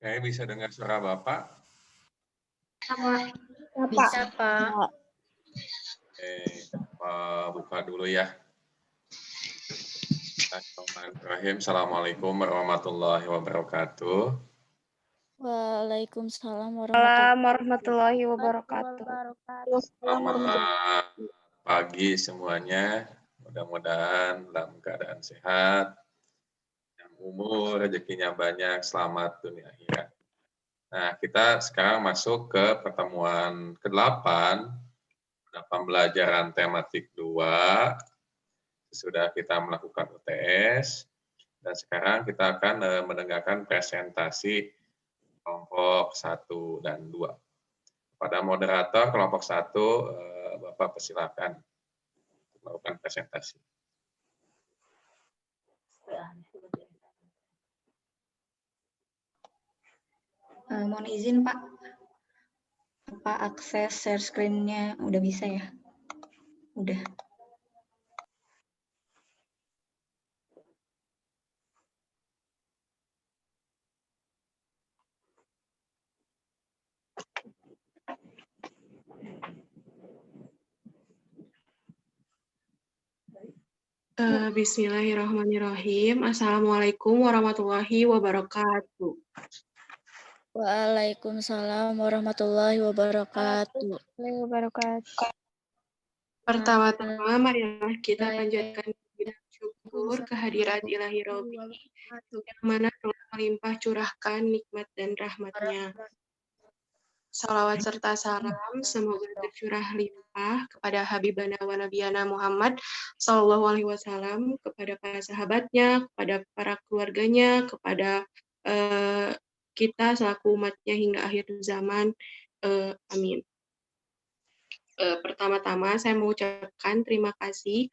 Bisa dengar suara Bapak? Bisa, Pak. Buka dulu ya. Bismillahirrahmanirrahim. Assalamualaikum warahmatullahi wabarakatuh. Waalaikumsalam warahmatullahi wabarakatuh. Selamat pagi semuanya. Mudah-mudahan dalam keadaan sehat, yang umur, rezekinya banyak, selamat dunia akhirat. Nah, kita sekarang masuk ke pertemuan ke-8, pembelajaran tematik 2. Sudah kita melakukan UTS, dan sekarang kita akan mendengarkan presentasi kelompok 1 dan 2. Pada moderator kelompok 1, Bapak persilakan melakukan presentasi. Mohon izin Pak, akses share screen-nya udah bisa ya? Udah. Bismillahirrahmanirrahim. Assalamualaikum warahmatullahi wabarakatuh. Waalaikumsalam warahmatullahi wabarakatuh. Pertama-tama, marilah kita panjatkan syukur kehadirat Ilahi Robbi, yang mana telah melimpah curahkan nikmat dan rahmatnya. Salawat serta salam semoga tercurah limpah kepada Habibana wa Nabiyana Muhammad Sallallahu Alaihi Wasallam, kepada para sahabatnya, kepada para keluarganya, kepada kita selaku umatnya hingga akhir zaman. Amin. Pertama-tama saya mengucapkan terima kasih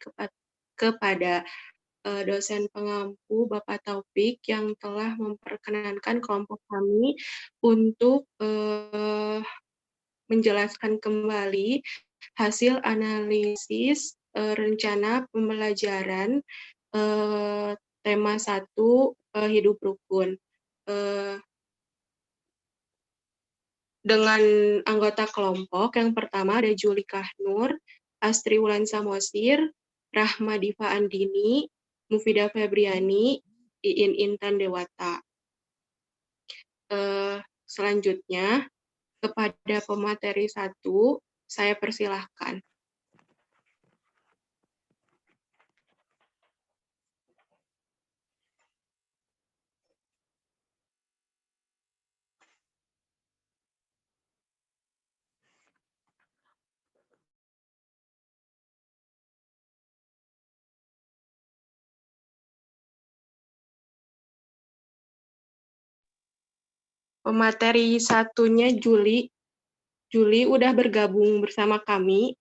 kepada dosen pengampu Bapak Taufik yang telah memperkenankan kelompok kami untuk menjelaskan kembali hasil analisis rencana pembelajaran tema 1 hidup rukun. Dengan anggota kelompok yang pertama ada Julika Nur, Astri Wulan Samosir, Rahma Diva Andini, Mufidah Febriani, Iin Intan Dewata. Selanjutnya kepada pemateri 1, saya persilahkan. Pemateri 1-nya Juli. Juli udah bergabung bersama kami.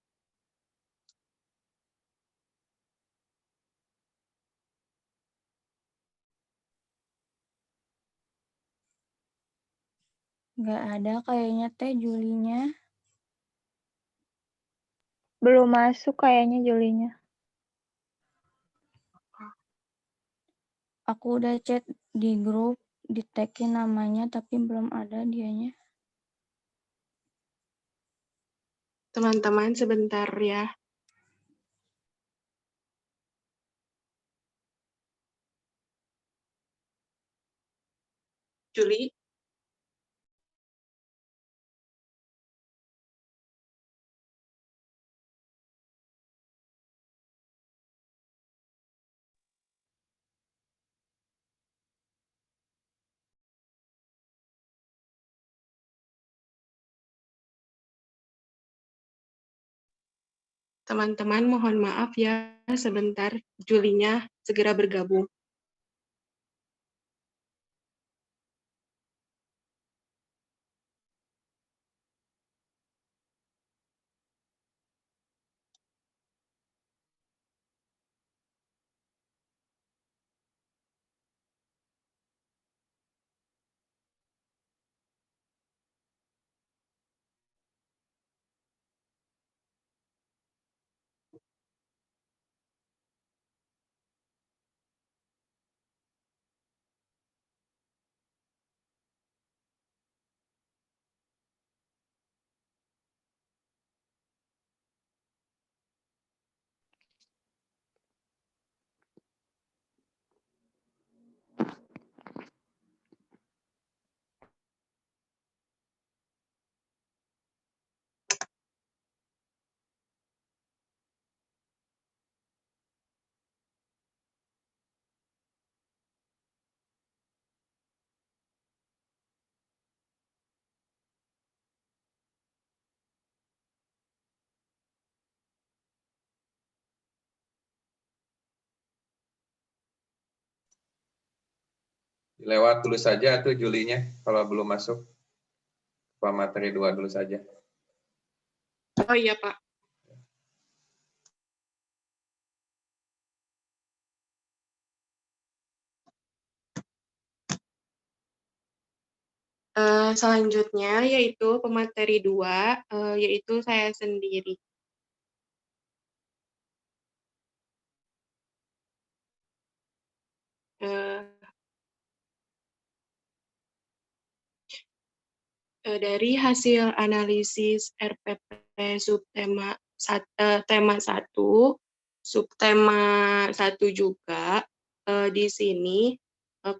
Nggak ada kayaknya Teh Julinya. Belum masuk kayaknya Julinya. Aku udah chat di grup, di-tag-in namanya, tapi belum ada dianya. Teman-teman sebentar ya. Juli. Teman-teman mohon maaf ya, sebentar Julinya segera bergabung. lewat dulu saja tuh Julinya, kalau belum masuk. Materi 2 dulu saja. Oh iya, Pak. Selanjutnya yaitu pemateri 2, yaitu saya sendiri. Dari hasil analisis RPP subtema tema 1, subtema 1 juga, di sini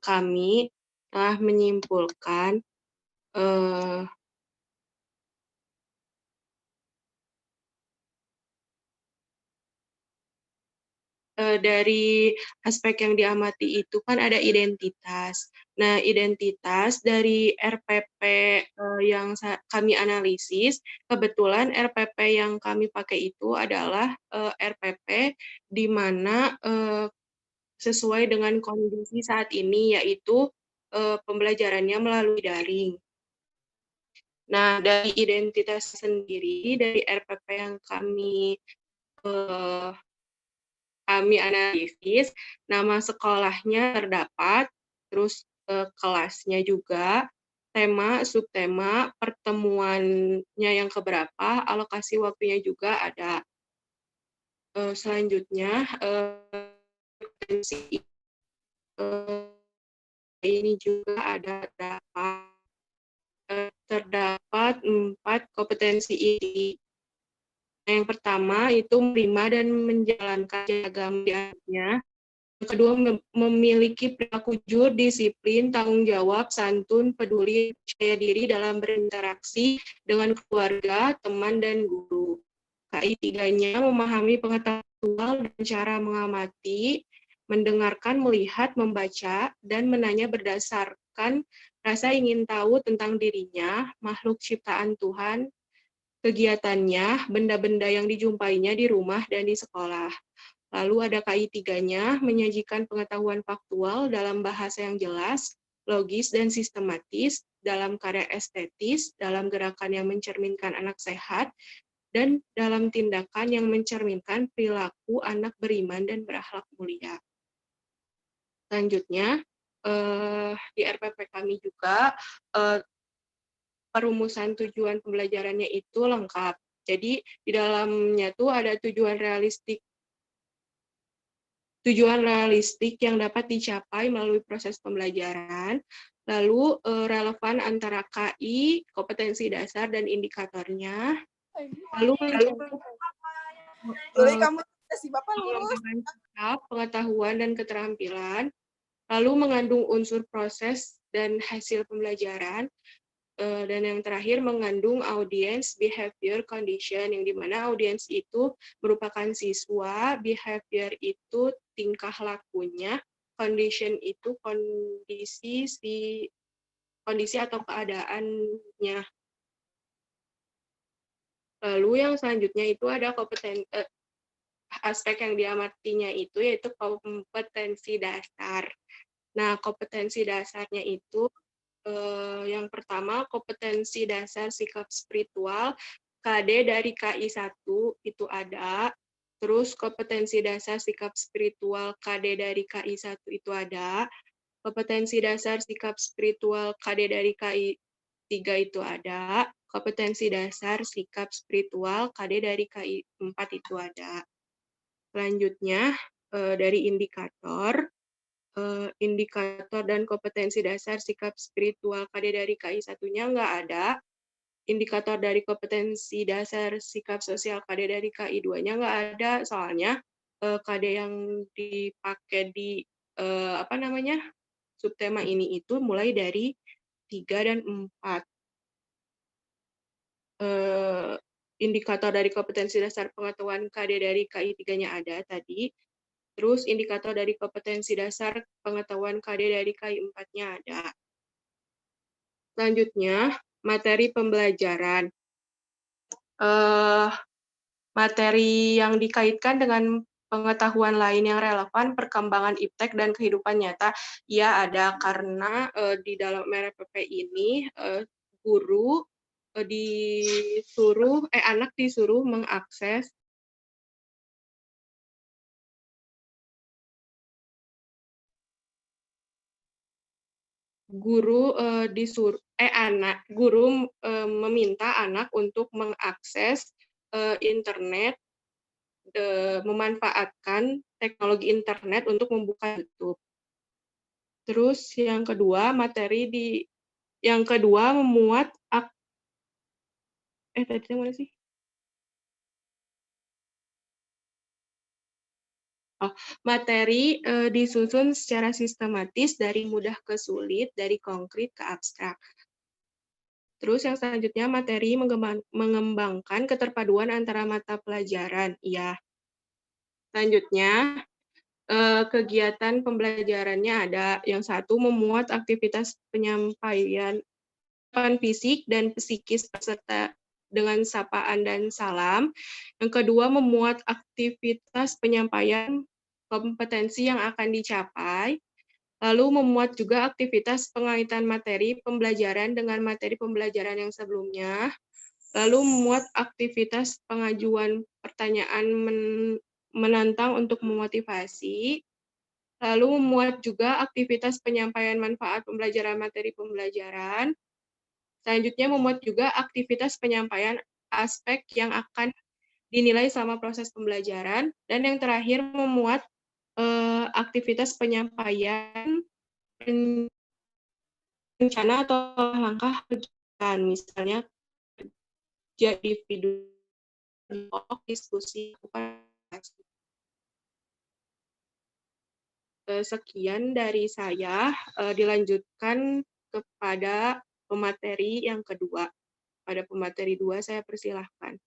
kami telah menyimpulkan dari aspek yang diamati itu kan ada identitas. Nah, identitas dari RPP yang kami analisis, kebetulan RPP yang kami pakai itu adalah RPP di mana sesuai dengan kondisi saat ini, yaitu pembelajarannya melalui daring. Nah, dari identitas sendiri, dari RPP yang kami analisis, nama sekolahnya terdapat, terus kelasnya juga, tema, subtema, pertemuannya yang keberapa, alokasi waktunya juga ada. Selanjutnya, ini juga ada terdapat 4 kompetensi inti. Yang pertama itu menerima dan menjalankan agama dianutnya. Yang kedua, memiliki perilaku jujur, disiplin, tanggung jawab, santun, peduli, percaya diri dalam berinteraksi dengan keluarga, teman, dan guru. KI 3-nya memahami pengetahuan dan cara mengamati, mendengarkan, melihat, membaca, dan menanya berdasarkan rasa ingin tahu tentang dirinya, makhluk ciptaan Tuhan, kegiatannya, benda-benda yang dijumpainya di rumah dan di sekolah. Lalu ada KI 3-nya, menyajikan pengetahuan faktual dalam bahasa yang jelas, logis, dan sistematis, dalam karya estetis, dalam gerakan yang mencerminkan anak sehat, dan dalam tindakan yang mencerminkan perilaku anak beriman dan berakhlak mulia. Selanjutnya, di RPP kami juga, perumusan tujuan pembelajarannya itu lengkap. Jadi di dalamnya tuh ada tujuan realistik yang dapat dicapai melalui proses pembelajaran, lalu relevan antara KI, kompetensi dasar, dan indikatornya, lalu mencakup pengetahuan dan keterampilan, lalu mengandung unsur proses dan hasil pembelajaran, dan yang terakhir mengandung audience, behavior, condition, yang dimana audience itu merupakan siswa, behavior itu tingkah lakunya, condition itu kondisi atau keadaannya. Lalu yang selanjutnya itu ada aspek yang diamatinya itu yaitu kompetensi dasar. Nah, kompetensi dasarnya itu yang pertama, kompetensi dasar sikap spiritual, KD dari KI 1 itu ada. Terus kompetensi dasar sikap spiritual KD dari KI 1 itu ada. Kompetensi dasar sikap spiritual KD dari KI 3 itu ada. Kompetensi dasar sikap spiritual KD dari KI 4 itu ada. Selanjutnya, dari indikator dan kompetensi dasar sikap spiritual KD dari KI 1-nya nggak ada. Indikator dari kompetensi dasar sikap sosial KD dari KI 2-nya nggak ada, soalnya KD yang dipakai di subtema ini itu mulai dari 3 dan 4. Indikator dari kompetensi dasar pengetahuan KD dari KI 3-nya ada tadi. Terus indikator dari kompetensi dasar pengetahuan KD dari KI 4-nya ada. Selanjutnya, materi pembelajaran. Materi yang dikaitkan dengan pengetahuan lain yang relevan perkembangan iptek dan kehidupan nyata? Ya, ada, karena di dalam RPP ini anak disuruh mengakses guru meminta anak untuk mengakses internet, memanfaatkan teknologi internet untuk membuka YouTube. Terus yang kedua, memuat tadi mana sih? Materi disusun secara sistematis dari mudah ke sulit, dari konkret ke abstrak. Terus yang selanjutnya, materi mengembangkan keterpaduan antara mata pelajaran. Iya. Selanjutnya, kegiatan pembelajarannya ada. Yang satu, memuat aktivitas penyampaian fisik dan psikis peserta dengan sapaan dan salam. Yang kedua, memuat aktivitas penyampaian kompetensi yang akan dicapai. Lalu memuat juga aktivitas pengaitan materi pembelajaran dengan materi pembelajaran yang sebelumnya. Lalu memuat aktivitas pengajuan pertanyaan menantang untuk memotivasi. Lalu memuat juga aktivitas penyampaian manfaat pembelajaran materi pembelajaran. Selanjutnya memuat juga aktivitas penyampaian aspek yang akan dinilai selama proses pembelajaran. Dan yang terakhir memuat aktivitas penyampaian rencana atau langkah kegiatan, misalnya jadi video, diskusi, sekian dari saya. Dilanjutkan kepada pemateri yang kedua. Pada pemateri 2 saya persilahkan.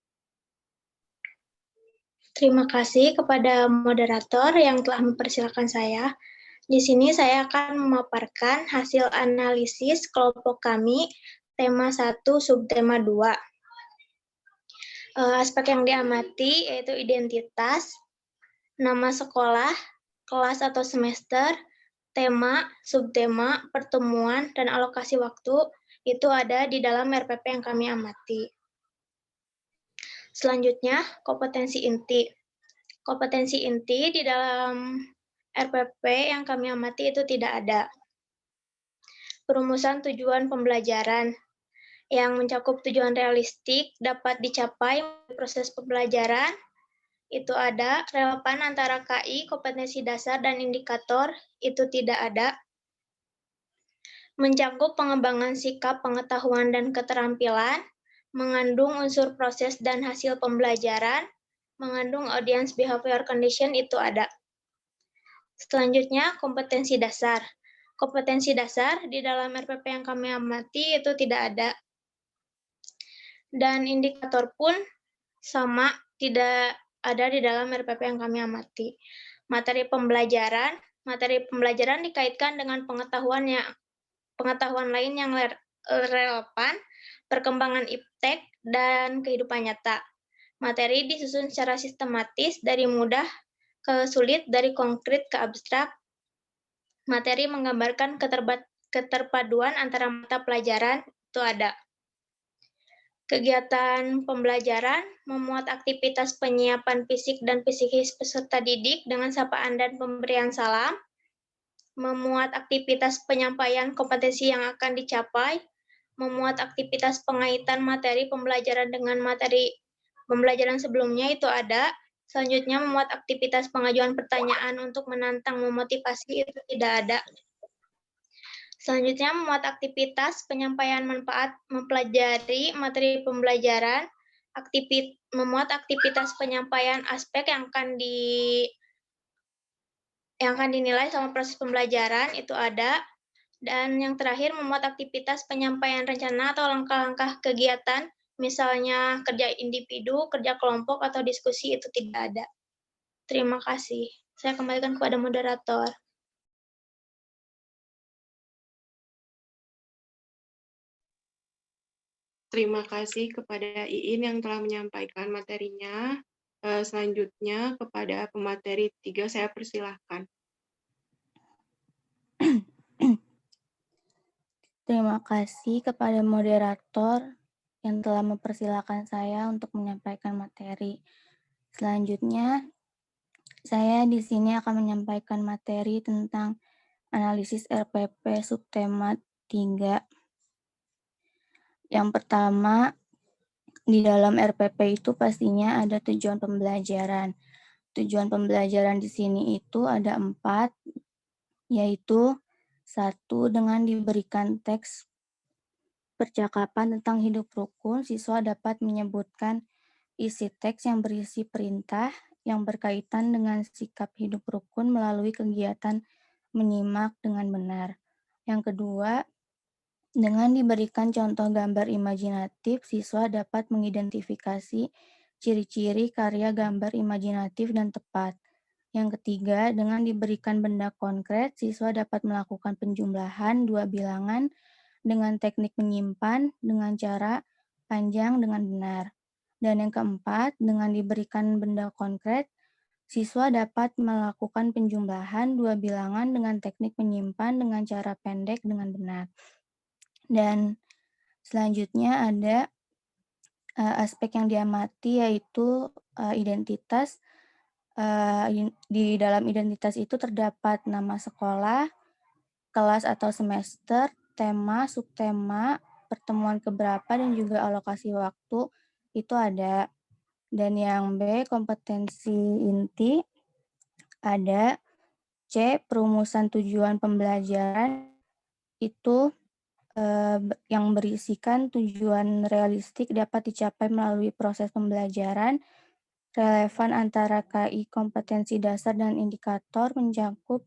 Terima kasih kepada moderator yang telah mempersilahkan saya. Di sini saya akan memaparkan hasil analisis kelompok kami, tema 1, subtema 2. Aspek yang diamati yaitu identitas, nama sekolah, kelas atau semester, tema, subtema, pertemuan, dan alokasi waktu itu ada di dalam RPP yang kami amati. Selanjutnya, kompetensi inti. Kompetensi inti di dalam RPP yang kami amati itu tidak ada. Perumusan tujuan pembelajaran yang mencakup tujuan realistik dapat dicapai proses pembelajaran itu ada. Relevan antara KI, kompetensi dasar, dan indikator itu tidak ada. Mencakup pengembangan sikap, pengetahuan, dan keterampilan, mengandung unsur proses dan hasil pembelajaran, mengandung audience behavior condition itu ada. Selanjutnya, kompetensi dasar. Kompetensi dasar di dalam RPP yang kami amati itu tidak ada. Dan indikator pun sama, tidak ada di dalam RPP yang kami amati. Materi pembelajaran dikaitkan dengan pengetahuan lain yang relevan, perkembangan iptek, dan kehidupan nyata. Materi disusun secara sistematis dari mudah ke sulit, dari konkret ke abstrak. Materi menggambarkan keterpaduan antara mata pelajaran itu ada. Kegiatan pembelajaran memuat aktivitas penyiapan fisik dan psikis peserta didik dengan sapaan dan pemberian salam, memuat aktivitas penyampaian kompetensi yang akan dicapai, memuat aktivitas pengaitan materi pembelajaran dengan materi pembelajaran sebelumnya itu ada. Selanjutnya memuat aktivitas pengajuan pertanyaan untuk menantang memotivasi itu tidak ada. Selanjutnya memuat aktivitas penyampaian manfaat mempelajari materi pembelajaran, memuat aktivitas penyampaian aspek yang akan dinilai selama proses pembelajaran itu ada. Dan yang terakhir memuat aktivitas penyampaian rencana atau langkah-langkah kegiatan, misalnya kerja individu, kerja kelompok, atau diskusi itu tidak ada. Terima kasih. Saya kembalikan kepada moderator. Terima kasih kepada Iin yang telah menyampaikan materinya. Selanjutnya kepada pemateri 3 saya persilahkan. Terima kasih kepada moderator yang telah mempersilahkan saya untuk menyampaikan materi. Selanjutnya, saya di sini akan menyampaikan materi tentang analisis RPP subtema 3. Yang pertama, di dalam RPP itu pastinya ada tujuan pembelajaran. Tujuan pembelajaran di sini itu ada 4, yaitu 1, dengan diberikan teks percakapan tentang hidup rukun, siswa dapat menyebutkan isi teks yang berisi perintah yang berkaitan dengan sikap hidup rukun melalui kegiatan menyimak dengan benar. Yang kedua, dengan diberikan contoh gambar imajinatif, siswa dapat mengidentifikasi ciri-ciri karya gambar imajinatif dan tepat. Yang ketiga, dengan diberikan benda konkret, siswa dapat melakukan penjumlahan 2 bilangan dengan teknik menyimpan dengan cara panjang dengan benar. Dan yang keempat, dengan diberikan benda konkret, siswa dapat melakukan penjumlahan 2 bilangan dengan teknik menyimpan dengan cara pendek dengan benar. Dan selanjutnya ada aspek yang diamati, yaitu identitas. Di dalam identitas itu terdapat nama sekolah, kelas atau semester, tema, subtema, pertemuan keberapa, dan juga alokasi waktu itu ada. Dan yang B, kompetensi inti ada. C, perumusan tujuan pembelajaran itu yang berisikan tujuan realistik dapat dicapai melalui proses pembelajaran. Relevan antara KI kompetensi dasar dan indikator mencakup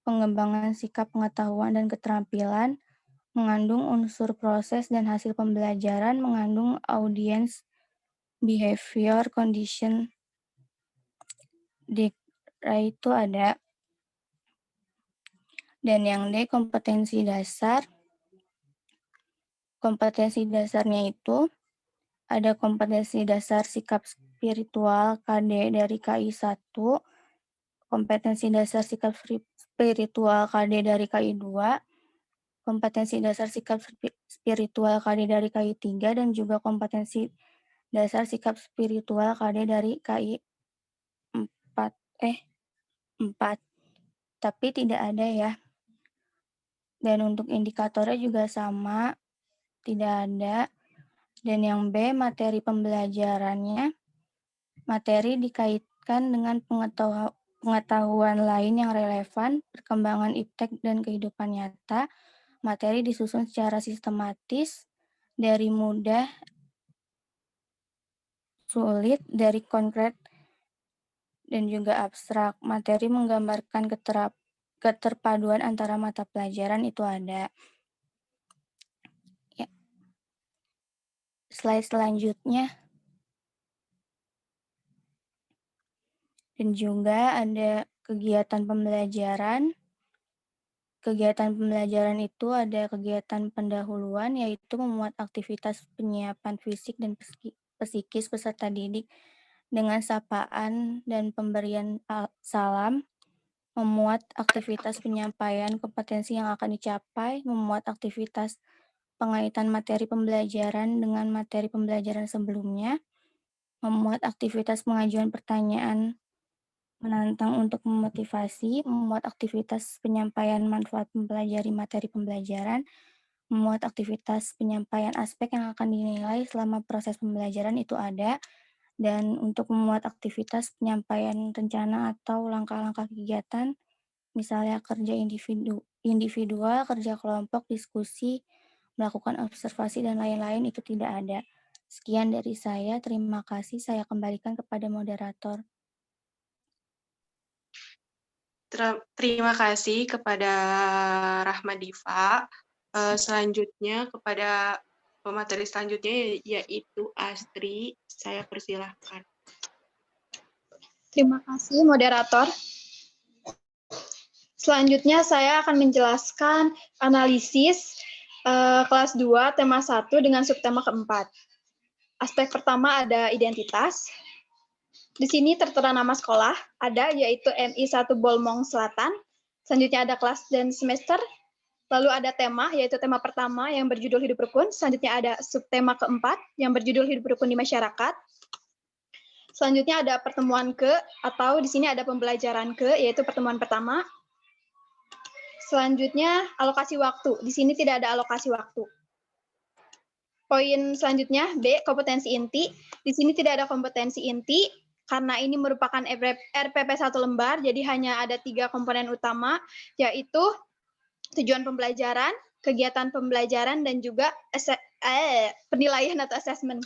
pengembangan sikap pengetahuan dan keterampilan, mengandung unsur proses dan hasil pembelajaran, mengandung audience behavior condition. Itu ada. Dan yang D, kompetensi dasar. Kompetensi dasarnya itu ada kompetensi dasar sikap spiritual KD dari KI 1, kompetensi dasar sikap spiritual KD dari KI 2, kompetensi dasar sikap spiritual KD dari KI 3, dan juga kompetensi dasar sikap spiritual KD dari KI 4. Tapi tidak ada ya. Dan untuk indikatornya juga sama, tidak ada. Dan yang B, materi pembelajarannya, materi dikaitkan dengan pengetahuan lain yang relevan, perkembangan iptek dan kehidupan nyata. Materi disusun secara sistematis, dari mudah, sulit, dari konkret, dan juga abstrak. Materi menggambarkan keterpaduan antara mata pelajaran itu ada. Ya. Slide selanjutnya. Dan juga ada kegiatan pembelajaran. Kegiatan pembelajaran itu ada kegiatan pendahuluan, yaitu memuat aktivitas penyiapan fisik dan psikis peserta didik dengan sapaan dan pemberian salam, memuat aktivitas penyampaian kompetensi yang akan dicapai, memuat aktivitas pengaitan materi pembelajaran dengan materi pembelajaran sebelumnya, memuat aktivitas pengajuan pertanyaan menantang untuk memotivasi, memuat aktivitas penyampaian manfaat mempelajari materi pembelajaran, memuat aktivitas penyampaian aspek yang akan dinilai selama proses pembelajaran itu ada, dan untuk memuat aktivitas penyampaian rencana atau langkah-langkah kegiatan, misalnya kerja individual, kerja kelompok, diskusi, melakukan observasi, dan lain-lain itu tidak ada. Sekian dari saya, terima kasih. Saya kembalikan kepada moderator. Terima kasih kepada Rahma Diva. Selanjutnya kepada pemateri selanjutnya yaitu Astri. Saya persilahkan. Terima kasih moderator. Selanjutnya saya akan menjelaskan analisis kelas 2 tema 1 dengan subtema keempat. Aspek pertama ada identitas. Di sini tertera nama sekolah, ada yaitu MI 1 Bolmong Selatan. Selanjutnya ada kelas dan semester. Lalu ada tema, yaitu tema pertama yang berjudul Hidup Rukun. Selanjutnya ada subtema keempat yang berjudul Hidup Rukun di Masyarakat. Selanjutnya ada pertemuan ke, atau di sini ada pembelajaran ke, yaitu pertemuan pertama. Selanjutnya alokasi waktu. Di sini tidak ada alokasi waktu. Poin selanjutnya B, kompetensi inti. Di sini tidak ada kompetensi inti karena ini merupakan RPP 1 lembar, jadi hanya ada 3 komponen utama, yaitu tujuan pembelajaran, kegiatan pembelajaran, dan juga penilaian atau assessment.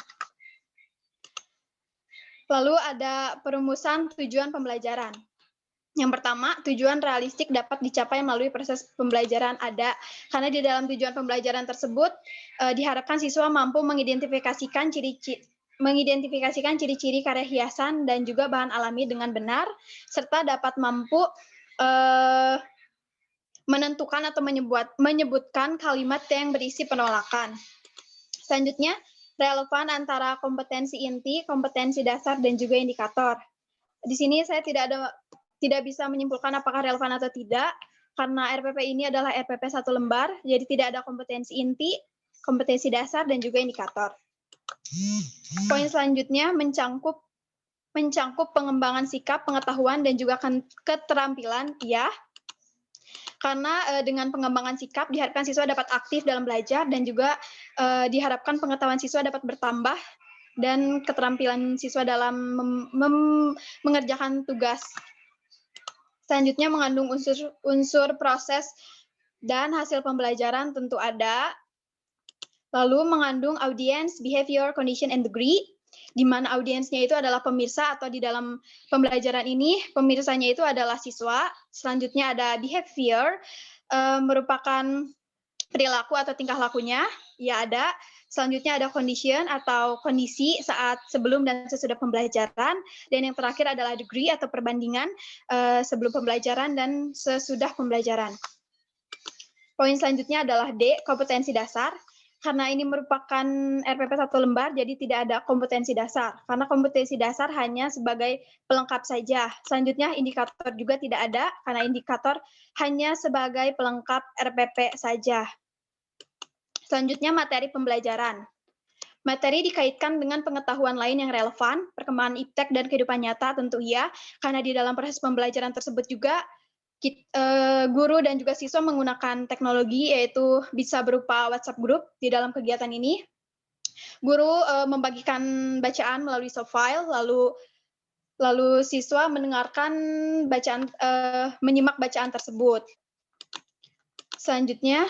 Lalu ada perumusan tujuan pembelajaran. Yang pertama, tujuan realistik dapat dicapai melalui proses pembelajaran ada, karena di dalam tujuan pembelajaran tersebut diharapkan siswa mampu mengidentifikasikan ciri-ciri karya hiasan dan juga bahan alami dengan benar, serta dapat mampu menentukan atau menyebutkan kalimat yang berisi penolakan. Selanjutnya, relevan antara kompetensi inti, kompetensi dasar, dan juga indikator. Di sini saya tidak bisa menyimpulkan apakah relevan atau tidak, karena RPP ini adalah RPP 1 lembar, jadi tidak ada kompetensi inti, kompetensi dasar, dan juga indikator. Poin selanjutnya mencangkup pengembangan sikap, pengetahuan, dan juga keterampilan, ya. Karena dengan pengembangan sikap diharapkan siswa dapat aktif dalam belajar dan juga diharapkan pengetahuan siswa dapat bertambah dan keterampilan siswa dalam mengerjakan tugas. Selanjutnya mengandung unsur proses dan hasil pembelajaran tentu ada. Lalu mengandung audience, behavior, condition, and degree, di mana audiensnya itu adalah pemirsa atau di dalam pembelajaran ini pemirsanya itu adalah siswa. Selanjutnya ada behavior, merupakan perilaku atau tingkah lakunya, ya ada. Selanjutnya ada condition atau kondisi saat sebelum dan sesudah pembelajaran. Dan yang terakhir adalah degree atau perbandingan sebelum pembelajaran dan sesudah pembelajaran. Poin selanjutnya adalah D, kompetensi dasar. Karena ini merupakan RPP 1 lembar, jadi tidak ada kompetensi dasar. Karena kompetensi dasar hanya sebagai pelengkap saja. Selanjutnya indikator juga tidak ada, karena indikator hanya sebagai pelengkap RPP saja. Selanjutnya materi pembelajaran. Materi dikaitkan dengan pengetahuan lain yang relevan, perkembangan iptek dan kehidupan nyata tentu iya, karena di dalam proses pembelajaran tersebut juga guru dan juga siswa menggunakan teknologi, yaitu bisa berupa WhatsApp group di dalam kegiatan ini. Guru membagikan bacaan melalui soft file, lalu siswa mendengarkan bacaan, menyimak bacaan tersebut. Selanjutnya,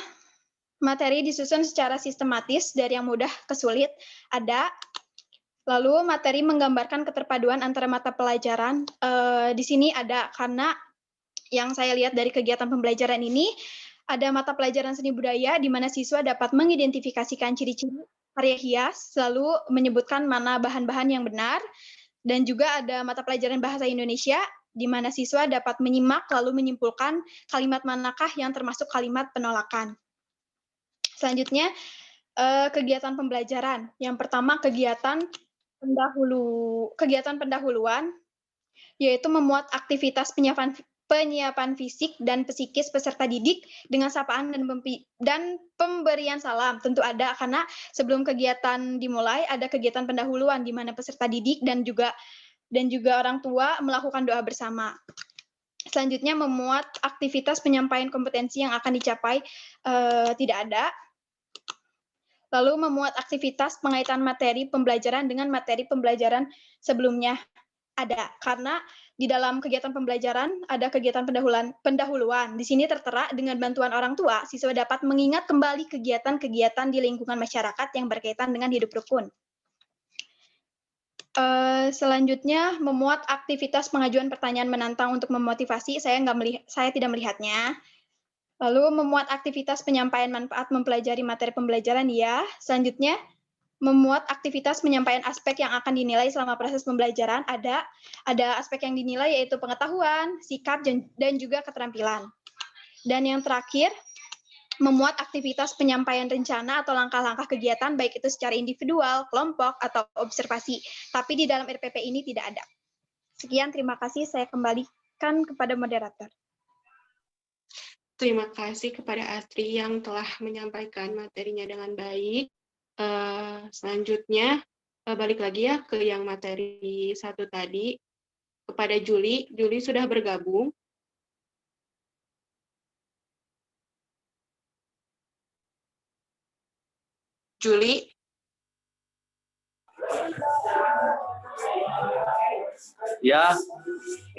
materi disusun secara sistematis dari yang mudah ke sulit, ada. Lalu materi menggambarkan keterpaduan antara mata pelajaran, di sini ada, karena yang saya lihat dari kegiatan pembelajaran ini, ada mata pelajaran seni budaya di mana siswa dapat mengidentifikasikan ciri-ciri karya hias, lalu menyebutkan mana bahan-bahan yang benar, dan juga ada mata pelajaran bahasa Indonesia di mana siswa dapat menyimak lalu menyimpulkan kalimat manakah yang termasuk kalimat penolakan. Selanjutnya, kegiatan pembelajaran. Yang pertama, kegiatan pendahuluan, yaitu memuat aktivitas penyiapan fisik dan psikis peserta didik dengan sapaan dan pemberian salam. Tentu ada, karena sebelum kegiatan dimulai ada kegiatan pendahuluan di mana peserta didik dan juga orang tua melakukan doa bersama. Selanjutnya memuat aktivitas penyampaian kompetensi yang akan dicapai, tidak ada. Lalu memuat aktivitas pengaitan materi pembelajaran dengan materi pembelajaran sebelumnya, ada, karena di dalam kegiatan pembelajaran ada kegiatan pendahuluan. Di sini tertera dengan bantuan orang tua, siswa dapat mengingat kembali kegiatan-kegiatan di lingkungan masyarakat yang berkaitan dengan hidup rukun. Selanjutnya memuat aktivitas pengajuan pertanyaan menantang untuk memotivasi. Saya tidak melihatnya. Lalu memuat aktivitas penyampaian manfaat mempelajari materi pembelajaran, ya. Selanjutnya memuat aktivitas penyampaian aspek yang akan dinilai selama proses pembelajaran, ada aspek yang dinilai yaitu pengetahuan, sikap, dan juga keterampilan. Dan yang terakhir, memuat aktivitas penyampaian rencana atau langkah-langkah kegiatan, baik itu secara individual, kelompok, atau observasi. Tapi di dalam RPP ini tidak ada. Sekian, terima kasih. Saya kembalikan kepada moderator. Terima kasih kepada Atri yang telah menyampaikan materinya dengan baik. Selanjutnya, balik lagi ya ke yang materi 1 tadi. Kepada Juli. Juli sudah bergabung. Juli. Ya,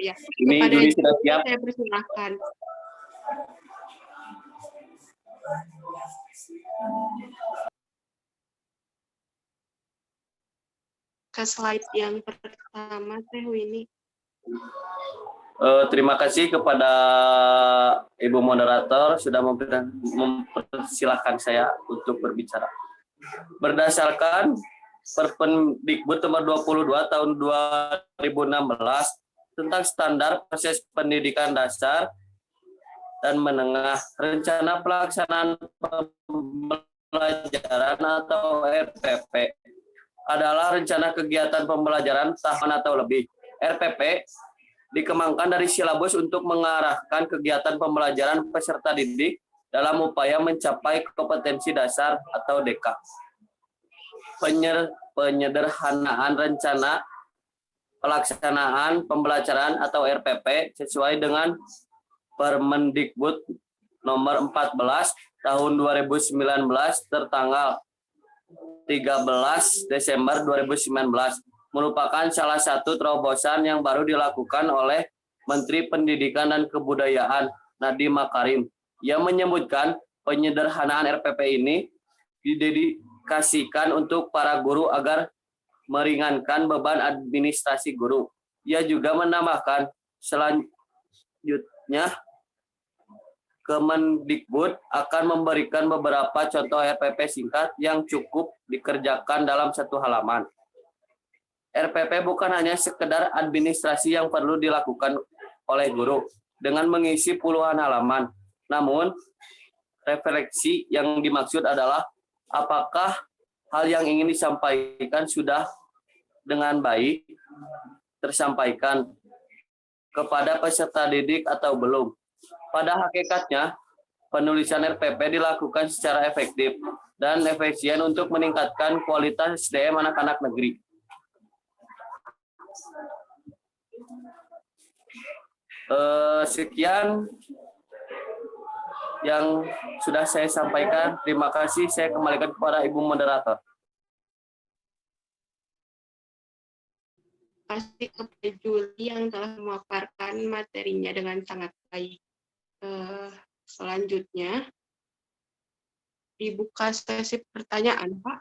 Ya, ini kepada Juli sudah siap. Saya persilahkan. Ke slide yang pertama, Teh Winnie. Terima kasih kepada Ibu Moderator sudah mempersilahkan saya untuk berbicara. Berdasarkan Permendikbud nomor 22 tahun 2016 tentang standar proses pendidikan dasar dan menengah, rencana pelaksanaan pembelajaran atau RPP adalah rencana kegiatan pembelajaran tahunan atau lebih. RPP dikembangkan dari silabus untuk mengarahkan kegiatan pembelajaran peserta didik dalam upaya mencapai kompetensi dasar atau DK. Penyederhanaan rencana pelaksanaan pembelajaran atau RPP sesuai dengan Permendikbud nomor 14 tahun 2019 tertanggal 13 Desember 2019 merupakan salah satu terobosan yang baru dilakukan oleh Menteri Pendidikan dan Kebudayaan Nadiem Makarim. Ia menyebutkan penyederhanaan RPP ini didedikasikan untuk para guru agar meringankan beban administrasi guru. Ia juga menambahkan selanjutnya Kemendikbud akan memberikan beberapa contoh RPP singkat yang cukup dikerjakan dalam satu halaman. RPP bukan hanya sekedar administrasi yang perlu dilakukan oleh guru dengan mengisi puluhan halaman. Namun, refleksi yang dimaksud adalah apakah hal yang ingin disampaikan sudah dengan baik tersampaikan kepada peserta didik atau belum. Pada hakikatnya, penulisan RPP dilakukan secara efektif dan efisien untuk meningkatkan kualitas SDM anak-anak negeri. Sekian yang sudah saya sampaikan. Terima kasih. Saya kembalikan kepada Ibu Moderator. Kasih kepada Juli yang telah memaparkan materinya dengan sangat baik. Selanjutnya, dibuka sesi pertanyaan, Pak.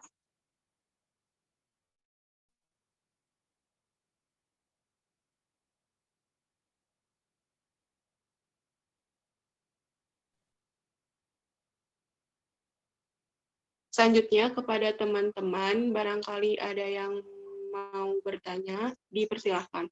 Selanjutnya, kepada teman-teman, barangkali ada yang mau bertanya, dipersilahkan.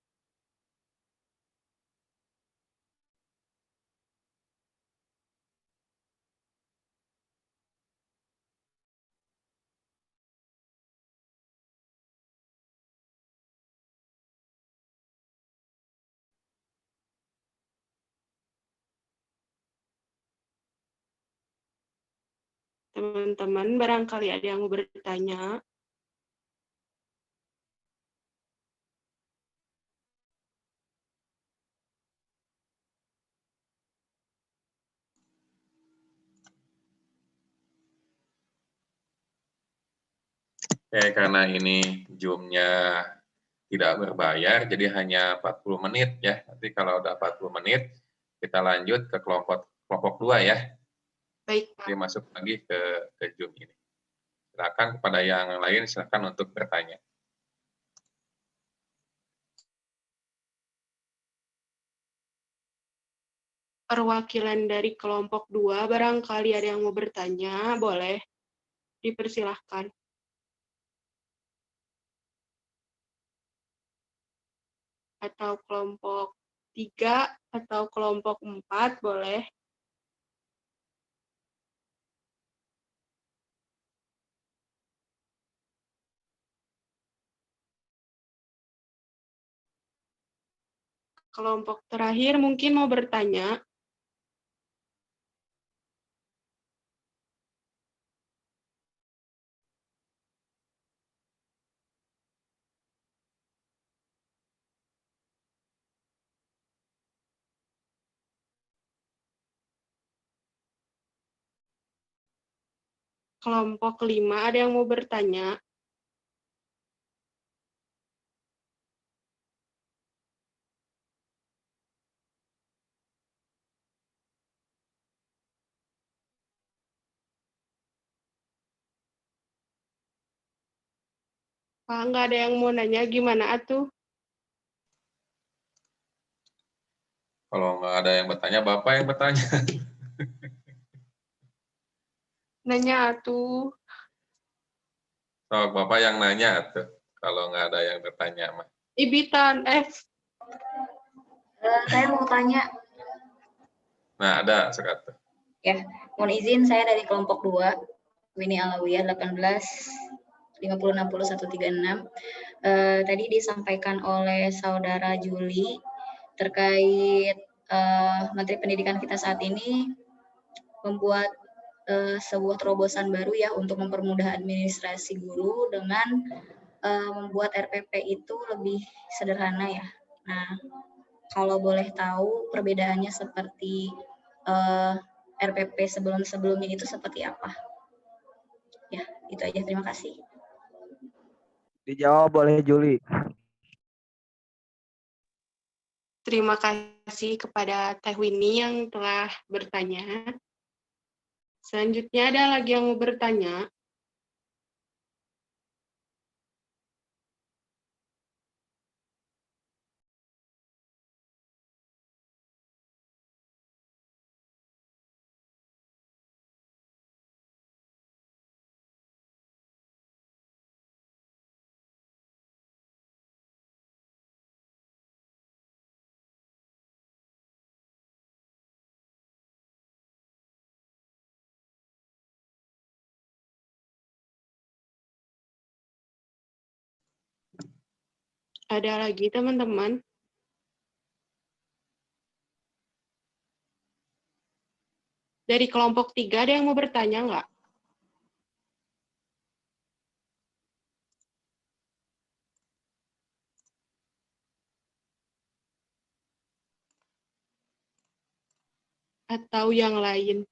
Teman-teman, barangkali ada yang mau bertanya. Oke, karena ini Zoom-nya tidak berbayar, jadi hanya 40 menit ya. Nanti kalau udah 40 menit, kita lanjut ke kelompok 2 ya. Baik, Pak. Jadi masuk lagi ke Zoom ini. Silakan kepada yang lain, silakan untuk bertanya. Perwakilan dari kelompok 2, barangkali ada yang mau bertanya, boleh dipersilahkan. Atau kelompok 3 atau kelompok 4, boleh. Kelompok terakhir mungkin mau bertanya. Kelompok kelima, ada yang mau bertanya? Pak, nggak ada yang mau nanya, gimana atuh? Kalau nggak ada yang bertanya, Bapak yang bertanya. Nanya atuh. So, Bapak yang nanya tuh. Kalau nggak ada yang bertanya, mah. Ibitan, Saya mau tanya, Nah, ada sekarang. ya, mohon izin saya dari kelompok 2, Winnie Alawiyah 18 50 60 136. Tadi disampaikan oleh Saudara Juli terkait Menteri Pendidikan kita saat ini membuat sebuah terobosan baru ya untuk mempermudah administrasi guru dengan membuat RPP itu lebih sederhana ya. Nah, kalau boleh tahu perbedaannya seperti RPP sebelum-sebelumnya itu seperti apa? Ya, itu aja. Terima kasih. Dijawab oleh Juli. Terima kasih kepada Teh Winnie yang telah bertanya. Selanjutnya ada lagi yang mau bertanya? Ada lagi teman-teman? Dari kelompok 3 ada yang mau bertanya nggak? Atau yang lain?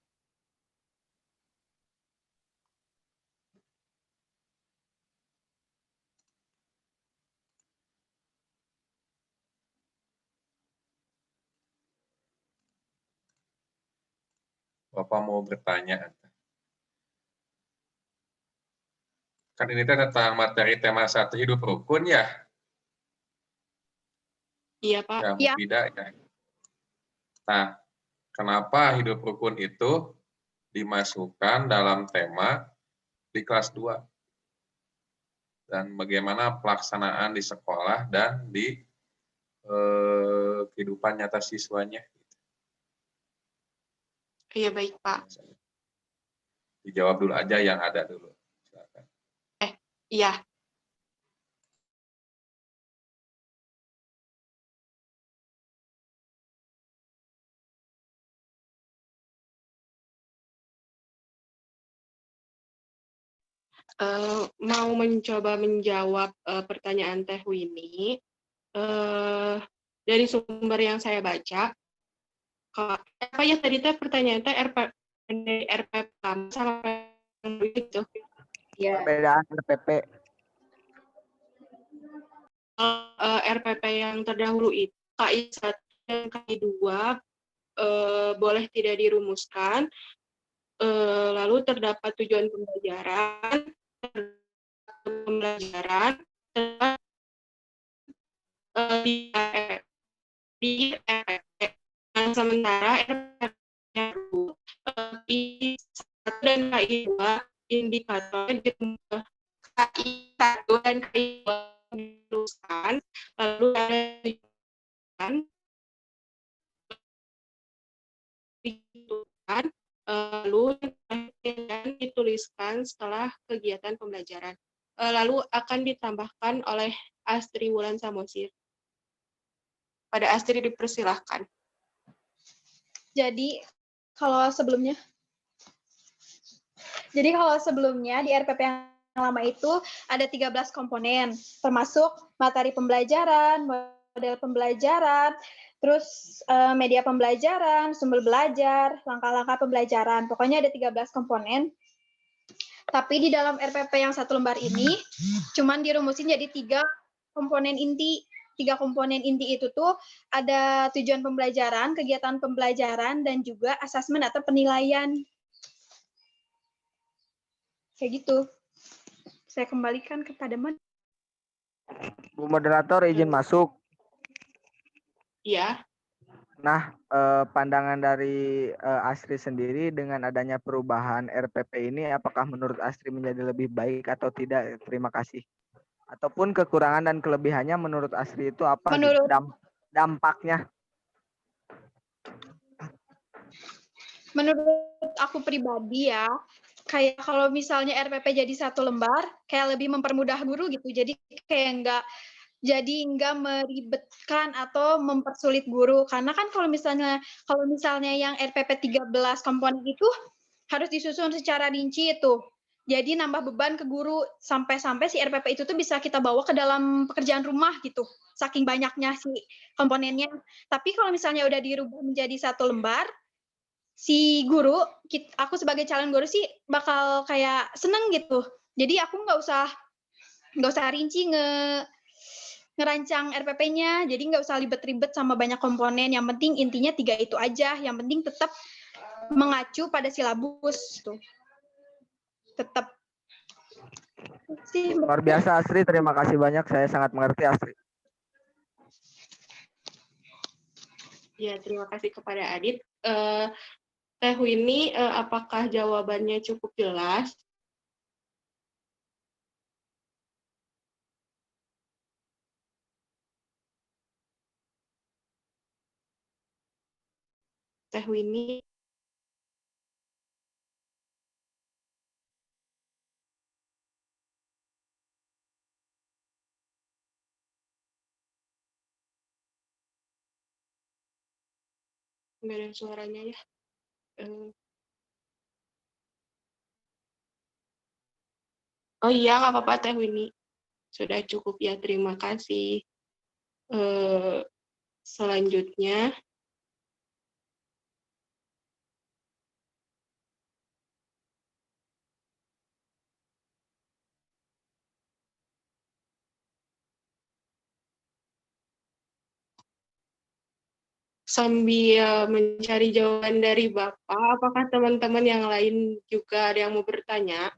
Bapak mau bertanya. Kan ini tentang materi tema 1 hidup rukun ya? Iya, Pak. Ya, Iya. tidak ya. Nah, kenapa hidup rukun itu dimasukkan dalam tema di kelas 2? Dan bagaimana pelaksanaan di sekolah dan di kehidupan nyata siswanya? Iya, baik, Pak. Dijawab dulu aja yang ada dulu. Silakan. Iya. Mau mencoba menjawab pertanyaan Teh Winnie. Dari sumber yang saya baca, apa ya tadi Teh pertanyaan Teh RPP sama itu? Ya. Perbedaan RPP. RPP yang terdahulu itu KI 1 dan KI 2 boleh tidak dirumuskan, lalu terdapat tujuan pembelajaran, di RPP. Nah, sementara RPP KI 1 dan KI 2 indikator KI 1 dan KI 2 dirumuskan, lalu ada lalu dituliskan setelah kegiatan pembelajaran. Lalu akan ditambahkan oleh Astri Wulan Samosir. Pada Astri dipersilahkan. Jadi kalau sebelumnya di RPP yang lama itu ada 13 komponen, termasuk materi pembelajaran, model pembelajaran, terus media pembelajaran, sumber belajar, langkah-langkah pembelajaran. Pokoknya ada 13 komponen. Tapi di dalam RPP yang 1 lembar ini, cuman dirumusin jadi 3 komponen inti. 3 komponen inti itu tuh ada tujuan pembelajaran, kegiatan pembelajaran, dan juga asesmen atau penilaian. Kayak gitu. Saya kembalikan kepada Bu Moderator, izin masuk. Iya. Nah, pandangan dari Astri sendiri dengan adanya perubahan RPP ini, apakah menurut Astri menjadi lebih baik atau tidak? Terima kasih. Ataupun kekurangan dan kelebihannya menurut Astri itu apa? Dampaknya? Menurut aku pribadi ya, kayak kalau misalnya RPP jadi 1 lembar, kayak lebih mempermudah guru gitu. Jadi kayak nggak meribetkan atau mempersulit guru. Karena kan kalau misalnya yang RPP 13 komponen itu harus disusun secara rinci itu. Jadi nambah beban ke guru sampai si RPP itu tuh bisa kita bawa ke dalam pekerjaan rumah gitu. Saking banyaknya si komponennya. Tapi kalau misalnya udah dirubah menjadi 1 lembar, si guru, aku sebagai calon guru sih bakal kayak seneng gitu. Jadi aku nggak usah rinci ngerancang RPP-nya, jadi nggak usah ribet-ribet sama banyak komponen. Yang penting intinya 3 itu aja. Yang penting tetap mengacu pada silabus tuh. Tetap. Luar biasa Astri, terima kasih banyak. Saya sangat mengerti Astri. Ya, terima kasih kepada Adit. Teh Winnie, apakah jawabannya cukup jelas? Teh Winnie. Nggak ada suaranya ya. Oh iya, nggak apa-apa Teh Winnie. Sudah cukup ya, terima kasih. Selanjutnya, sambil mencari jawaban dari Bapak, apakah teman-teman yang lain juga ada yang mau bertanya?